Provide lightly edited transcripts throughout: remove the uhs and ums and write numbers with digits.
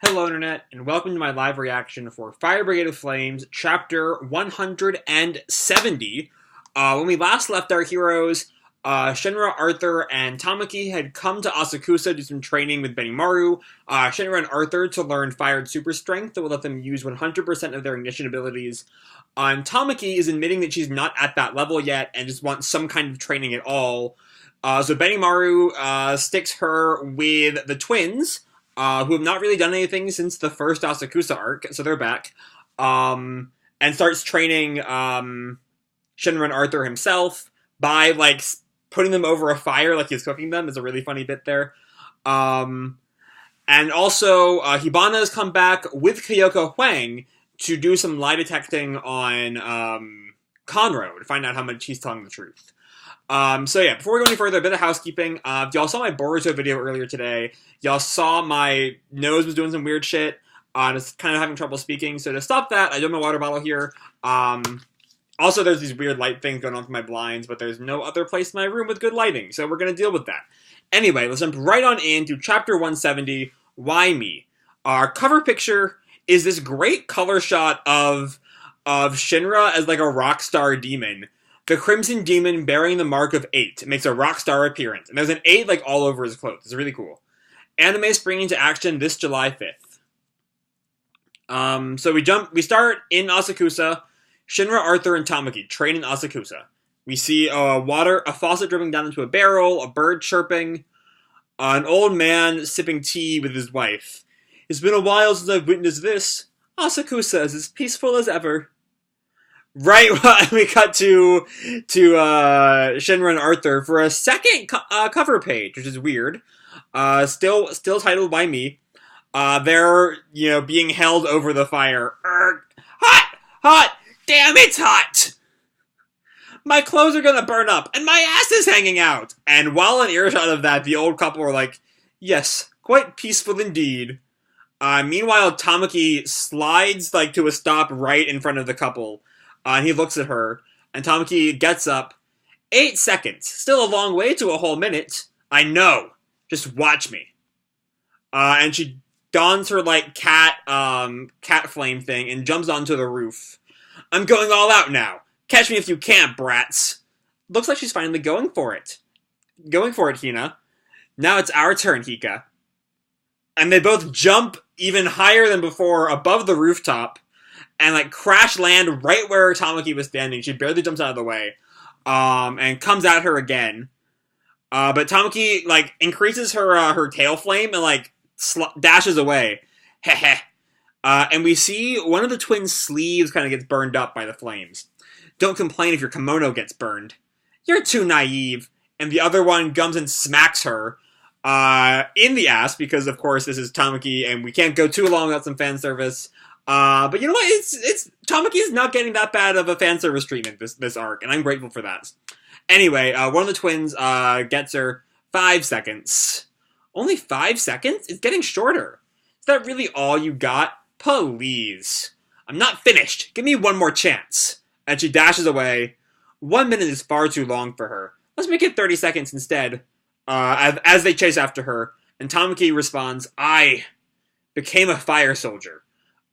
Hello, Internet, and welcome to my live reaction for Fire Brigade of Flames, Chapter 170. When we last left our heroes, Shinra, Arthur, and Tamaki had come to Asakusa to do some training with Benimaru, Shinra and Arthur to learn Fire Super Strength that will let them use 100% of their ignition abilities. And Tamaki is admitting that she's not at that level yet and just wants some kind of training at all. So Benimaru sticks her with the twins, who have not really done anything since the first Asakusa arc, so they're back, and starts training Shinra and Arthur himself by, putting them over a fire like he's cooking them. Is a really funny bit there. And also, Hibana has come back with Kyoko Huang to do some lie detecting on Conroe to find out how much he's telling the truth. So yeah, before we go any further, a bit of housekeeping. If y'all saw my Boruto video earlier today, y'all saw my nose was doing some weird shit. Just kind of having trouble speaking. So to stop that, I do have my water bottle here. Also, there's these weird light things going on with my blinds, but there's no other place in my room with good lighting, so we're going to deal with that. Anyway, let's jump right on into Chapter 170, Why Me? Our cover picture is this great color shot of Shinra as like a rock star demon. The Crimson Demon bearing the mark of 8 makes a rock star appearance, and there's an 8 all over his clothes. It's really cool. Anime springing into action this July 5th. So we start in Asakusa. Shinra, Arthur, and Tamaki train in Asakusa. We see a faucet dripping down into a barrel, a bird chirping, an old man sipping tea with his wife. It's been a while since I've witnessed this. Asakusa is as peaceful as ever. Right, we cut to Shinra and Arthur for a second cover page, which is weird. Still titled By Me. They're being held over the fire. Hot. Damn, it's hot! My clothes are gonna burn up, and my ass is hanging out! And while in earshot of that, the old couple are like, yes, quite peaceful indeed. Meanwhile, Tamaki slides, to a stop right in front of the couple. And he looks at her, and Tamaki gets up. 8 seconds. Still a long way to a whole minute. I know. Just watch me. And she dons her, cat flame thing and jumps onto the roof. I'm going all out now. Catch me if you can, brats. Looks like she's finally going for it. Going for it, Hina. Now it's our turn, Hika. And they both jump even higher than before above the rooftop and, crash land right where Tamaki was standing. She barely jumps out of the way. And comes at her again. But Tamaki, increases her tail flame and, dashes away. Heh. And we see one of the twins' sleeves kind of gets burned up by the flames. Don't complain if your kimono gets burned. You're too naive. And the other one comes and smacks her in the ass, because, of course, this is Tamaki, and we can't go too long without some fan service. But you know what? It's Tamaki's not getting that bad of a fan service treatment this arc, and I'm grateful for that. Anyway, one of the twins gets her 5 seconds. Only 5 seconds? It's getting shorter. Is that really all you got? Please. I'm not finished. Give me one more chance. And she dashes away. 1 minute is far too long for her. Let's make it 30 seconds instead. As they chase after her, and Tamaki responds, I became a fire soldier.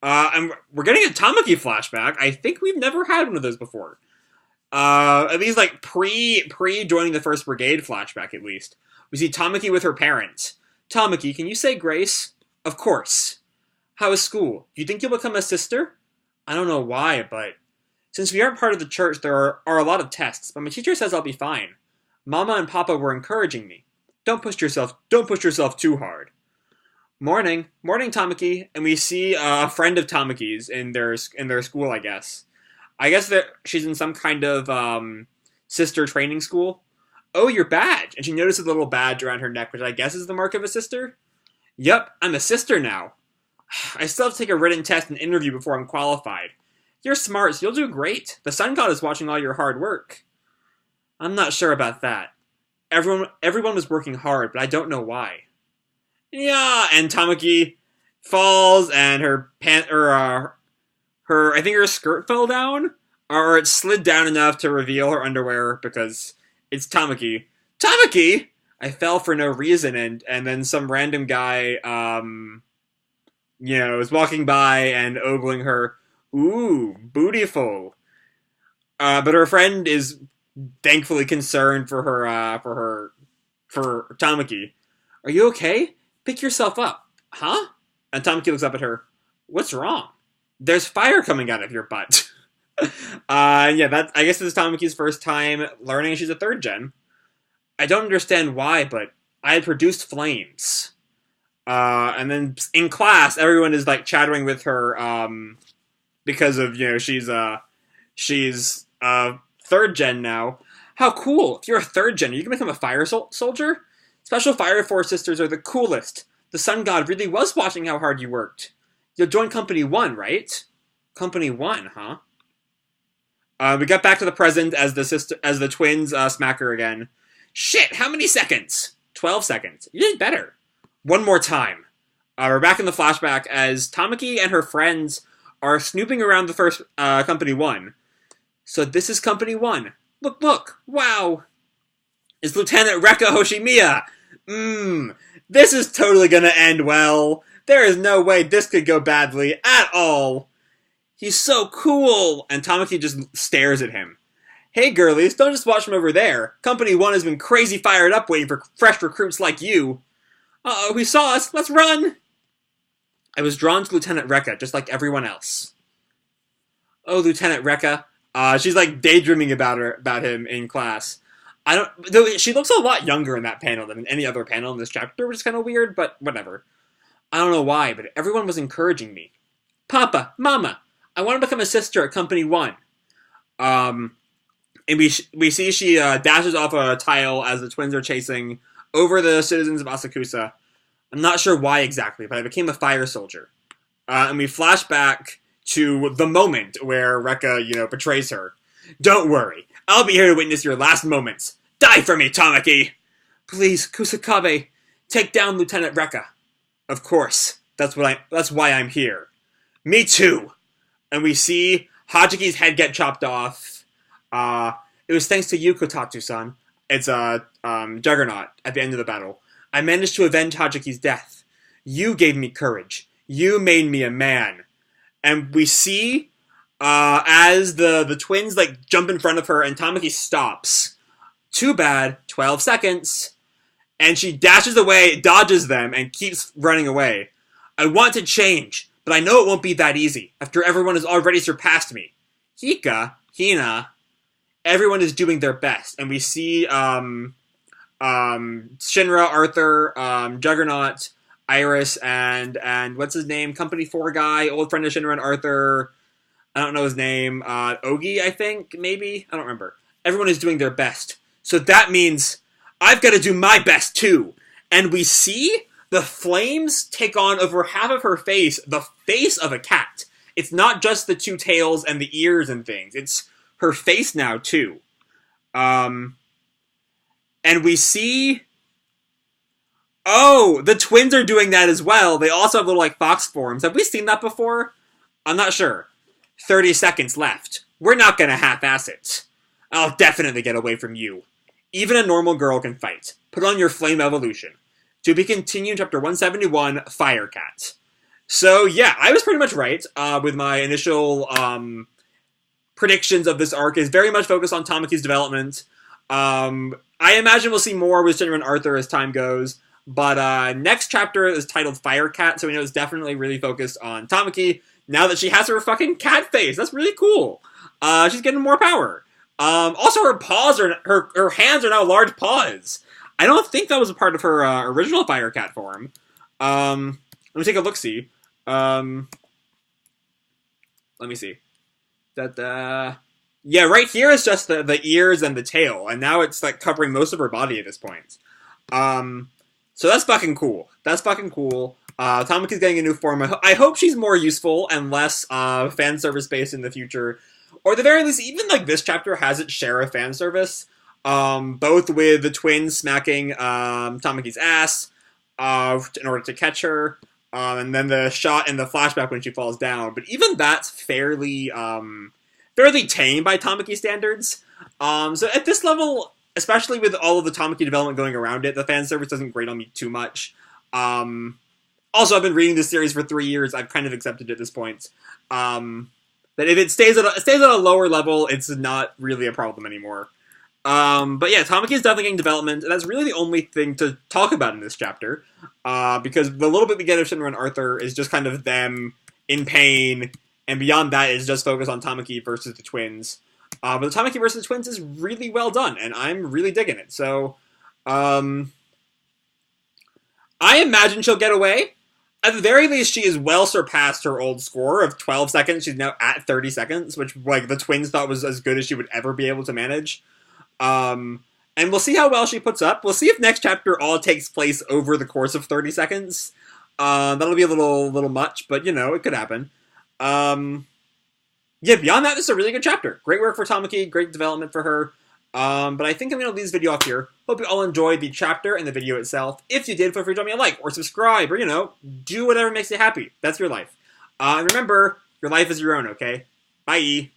And we're getting a Tamaki flashback. I think we've never had one of those before. At least, pre-joining the first Brigade flashback, at least. We see Tamaki with her parents. Tamaki, can you say grace? Of course. How is school? Do you think you'll become a sister? I don't know why, but since we aren't part of the church, there are a lot of tests, but my teacher says I'll be fine. Mama and Papa were encouraging me. Don't push yourself too hard. Morning, Tamaki, and we see a friend of Tamaki's in their school, I guess. I guess that she's in some kind of sister training school. Oh, your badge! And she notices a little badge around her neck, which I guess is the mark of a sister. Yep, I'm a sister now. I still have to take a written test and interview before I'm qualified. You're smart, so you'll do great. The Sun God is watching all your hard work. I'm not sure about that. Everyone was working hard, but I don't know why. Yeah, and Tamaki falls, and her I think her skirt fell down, or it slid down enough to reveal her underwear, because it's Tamaki. Tamaki! I fell for no reason, and then some random guy, is walking by and ogling her. Ooh, bootyful. But her friend is thankfully concerned for Tamaki. Are you okay? Pick yourself up. Huh? And Tamaki looks up at her. What's wrong? There's fire coming out of your butt. Yeah, that I guess this is Tamaki's first time learning she's a third gen. I don't understand why, but I had produced flames. And then in class, everyone is like chattering with her, because of she's third gen now. How cool! If you're a third gen, you can become a fire soldier. Special Fire Force sisters are the coolest. The Sun God really was watching how hard you worked. You'll join Company 1, right? Company 1, huh? We got back to the present as the twins smack her again. Shit, how many seconds? 12 seconds. You did better. One more time. We're back in the flashback as Tamaki and her friends are snooping around the first Company 1. So this is Company 1. Look, wow. It's Lieutenant Rekka Hoshimiya. This is totally gonna end well. There is no way this could go badly at all. He's so cool! And Tamaki just stares at him. Hey girlies, don't just watch from over there. Company 1 has been crazy fired up waiting for fresh recruits like you. Uh-oh, he saw us. Let's run! I was drawn to Lieutenant Rekka, just like everyone else. Oh, Lieutenant Rekka. She's like daydreaming about him in class. She looks a lot younger in that panel than in any other panel in this chapter, which is kind of weird, but whatever. I don't know why, but everyone was encouraging me. Papa, Mama, I want to become a sister at Company 1. And we see she dashes off a tile as the twins are chasing over the citizens of Asakusa. I'm not sure why exactly, but I became a fire soldier. And we flash back to the moment where Rekka, betrays her. Don't worry, I'll be here to witness your last moments. Die for me, Tamaki! Please, Kusakabe, take down Lieutenant Rekka. Of course, that's why I'm here. Me too! And we see Hachiki's head get chopped off. It was thanks to you, Kotatsu-san. It's Juggernaut at the end of the battle. I managed to avenge Hachiki's death. You gave me courage. You made me a man. And we see as the twins jump in front of her and Tamaki stops. Too bad, 12 seconds. And she dashes away, dodges them, and keeps running away. I want to change, but I know it won't be that easy, after everyone has already surpassed me. Hina, everyone is doing their best, and we see Shinra, Arthur, Juggernaut, Iris, and what's his name? Company 4 guy, old friend of Shinra and Arthur. I don't know his name. Ogi, I think, maybe? I don't remember. Everyone is doing their best. So that means I've got to do my best too. And we see the flames take on over half of her face, the face of a cat. It's not just the two tails and the ears and things. It's her face now too. And we see... Oh, the twins are doing that as well. They also have little fox forms. Have we seen that before? I'm not sure. 30 seconds left. We're not gonna half-ass it. I'll definitely get away from you. Even a normal girl can fight. Put on your flame evolution. To be continued, chapter 171, Firecat. So yeah, I was pretty much right with my initial predictions of this arc. Is very much focused on Tamaki's development. I imagine we'll see more with Shinra and Arthur as time goes. But next chapter is titled Firecat, so we know it's definitely really focused on Tamaki. Now that she has her fucking cat face, that's really cool. She's getting more power. Also, her paws her hands are now large paws. I don't think that was a part of her original Firecat form. Let me take a look-see. Let me see. Yeah, right here is just the ears and the tail, and now it's covering most of her body at this point. So that's fucking cool. That's fucking cool. Tamaki's getting a new form. I hope she's more useful and less fan service based in the future. Or at the very least, even this chapter has its share of fan service. Both with the twins smacking Tamaki's ass in order to catch her. And then the shot in the flashback when she falls down. But even that's fairly tame by Tamaki standards. So at this level, especially with all of the Tamaki development going around it, the fan service doesn't grate on me too much. Also, I've been reading this series for 3 years. I've kind of accepted it at this point. That if it stays at a lower level, it's not really a problem anymore. But yeah, Tamaki is definitely getting development, and that's really the only thing to talk about in this chapter. Because the little bit we get of Shinra and Arthur is just kind of them in pain, and beyond that is just focused on Tamaki versus the twins. But the Tamaki versus the twins is really well done, and I'm really digging it. So, I imagine she'll get away. At the very least, she has well surpassed her old score of 12 seconds. She's now at 30 seconds, which like the twins thought was as good as she would ever be able to manage. And we'll see how well she puts up. We'll see if next chapter all takes place over the course of 30 seconds. That'll be a little much, but you know, it could happen. Yeah, beyond that, this is a really good chapter. Great work for Tamaki, great development for her. But I think I'm going to leave this video off here. Hope you all enjoyed the chapter and the video itself. If you did, feel free to drop me a like or subscribe or, you know, do whatever makes you happy. That's your life. And remember, your life is your own, okay? Bye!